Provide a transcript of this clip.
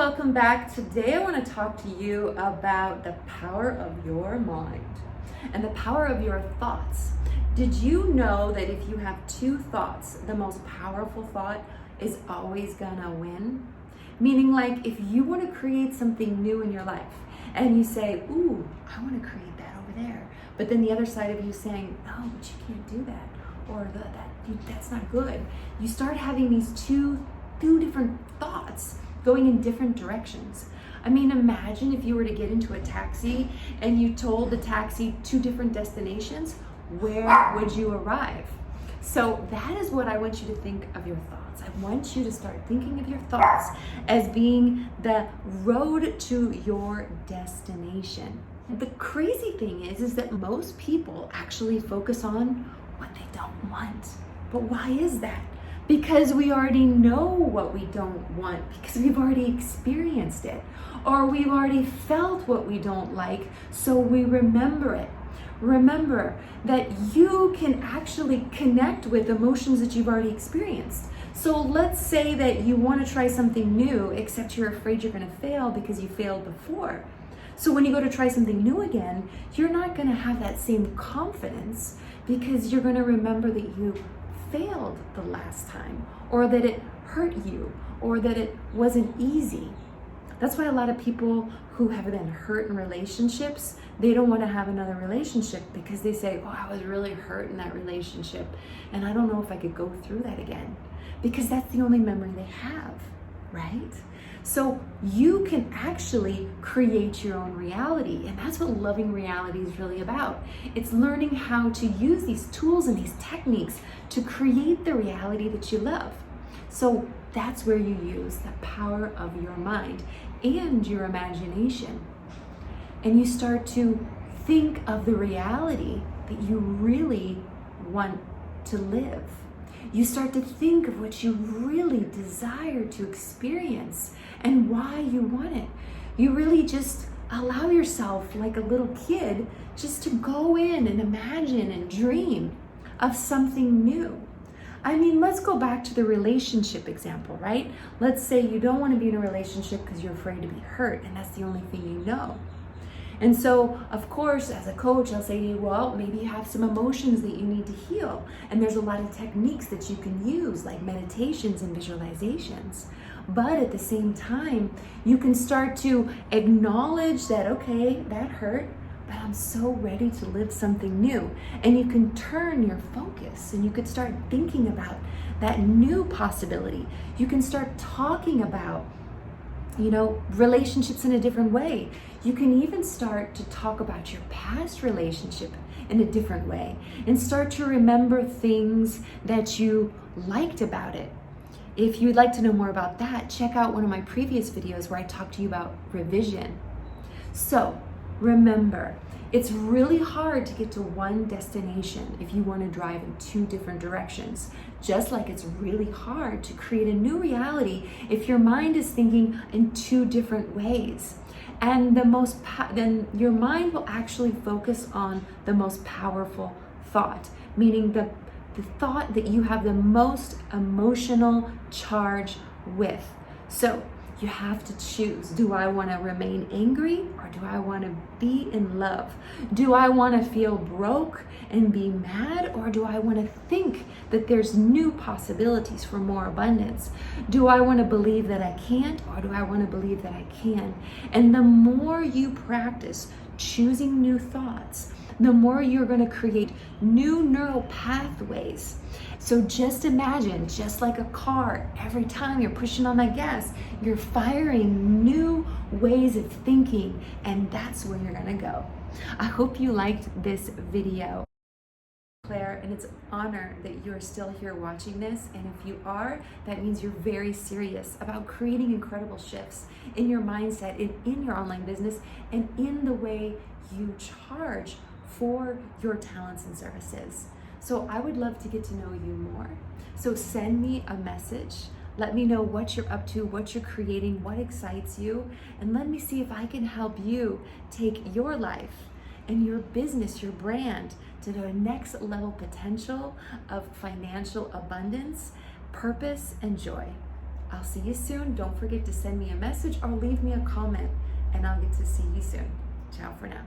welcome back. Today I want to talk to you about the power of your mind and the power of your thoughts. Did you know that if you have two thoughts, the most powerful thought is always gonna win? Meaning, like, if you want to create something new in your life and you say, ooh, I want to create that over there, but then the other side of you saying, no, but you can't do that, or that's not good. You start having these two different thoughts going in different directions. I mean, imagine if you were to get into a taxi and you told the taxi two different destinations, where would you arrive? So that is what I want you to think of your thoughts. I want you to start thinking of your thoughts as being the road to your destination. The crazy thing is that most people actually focus on what they don't want. But why is that? Because we already know what we don't want, because we've already experienced it, or we've already felt what we don't like, so we remember it. Remember that you can actually connect with emotions that you've already experienced. So let's say that you want to try something new, except you're afraid you're going to fail because you failed before. So when you go to try something new again, you're not going to have that same confidence because you're going to remember that you failed the last time, or that it hurt you, or that it wasn't easy. That's why a lot of people who have been hurt in relationships, they don't want to have another relationship because they say, oh, I was really hurt in that relationship and I don't know if I could go through that again, because that's the only memory they have, right? So you can actually create your own reality, and that's what loving reality is really about. It's learning how to use these tools and these techniques to create the reality that you love. So that's where you use the power of your mind and your imagination. And you start to think of the reality that you really want to live. You start to think of what you really desire to experience and why you want it. You really just allow yourself, like a little kid, just to go in and imagine and dream of something new. I mean, let's go back to the relationship example, right? Let's say you don't want to be in a relationship because you're afraid to be hurt, and that's the only thing you know. And so, of course, as a coach, I'll say to you, well, maybe you have some emotions that you need to heal. And there's a lot of techniques that you can use, like meditations and visualizations. But at the same time, you can start to acknowledge that, okay, that hurt, but I'm so ready to live something new. And you can turn your focus and you could start thinking about that new possibility. You can start talking about, relationships in a different way. You can even start to talk about your past relationship in a different way and start to remember things that you liked about it. If you'd like to know more about that, check out one of my previous videos where I talk to you about revision. So remember, it's really hard to get to one destination if you want to drive in two different directions. Just like it's really hard to create a new reality if your mind is thinking in two different ways. And then your mind will actually focus on the most powerful thought, meaning the thought that you have the most emotional charge with. So you have to choose. Do I want to remain angry, or do I want to be in love? Do I want to feel broke and be mad, or do I want to think that there's new possibilities for more abundance? Do I want to believe that I can't, or do I want to believe that I can? And the more you practice choosing new thoughts, the more you're going to create new neural pathways. So just imagine, just like a car, every time you're pushing on that gas, you're firing new ways of thinking, and that's where you're going to go. I hope you liked this video, Claire, and it's an honor that you're still here watching this. And if you are, that means you're very serious about creating incredible shifts in your mindset, in your online business, and in the way you charge for your talents and services. So I would love to get to know you more. So send me a message. Let me know what you're up to, what you're creating, what excites you, and let me see if I can help you take your life and your business, your brand, to the next level potential of financial abundance, purpose, and joy. I'll see you soon. Don't forget to send me a message or leave me a comment, and I'll get to see you soon. Ciao for now.